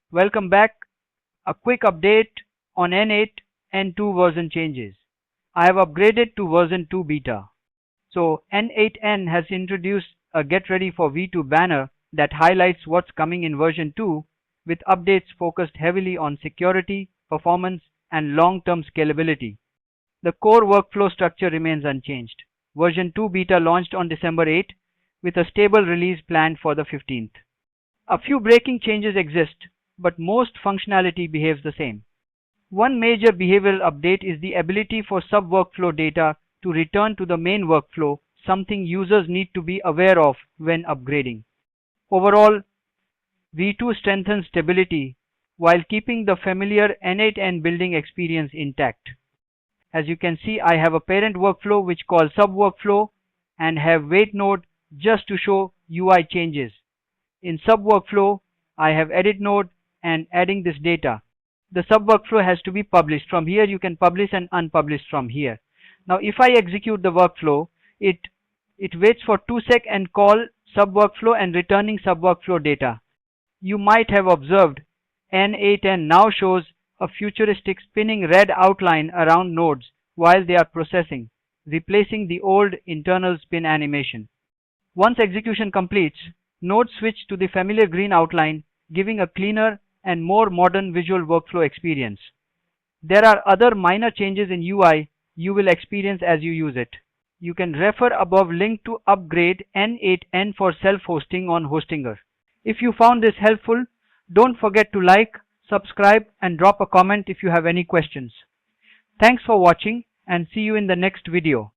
Welcome back. A quick update on n8 n2 version changes. I have upgraded to version 2 beta. So n8n has introduced a get ready for V2 banner that highlights what's coming in version 2 with updates focused heavily on security, performance, and long-term scalability. The core workflow structure remains unchanged. Version 2 beta launched on December 8 with a stable release planned for the 15th. A few breaking changes exist, but most functionality behaves the same. One major behavioral update is the ability for sub-workflow data to return to the main workflow, something users need to be aware of when upgrading. Overall, V2 strengthens stability while keeping the familiar n8n building experience intact. As you can see, I have a parent workflow which calls sub-workflow and have wait node just to show UI changes. In sub-workflow, I have edit node and adding this data. The sub-workflow has to be published. From here, you can publish and unpublish from here. Now, if I execute the workflow, it waits for 2 seconds and call sub-workflow and returning sub-workflow data. You might have observed n8n now shows a futuristic spinning red outline around nodes while they are processing, replacing the old internal spin animation. Once execution completes, nodes switch to the familiar green outline, giving a cleaner and more modern visual workflow experience. There are other minor changes in UI you will experience as you use it. You can refer above link to upgrade n8n for self-hosting on Hostinger. If you found this helpful, don't forget to like, subscribe, and drop a comment if you have any questions. Thanks for watching and see you in the next video.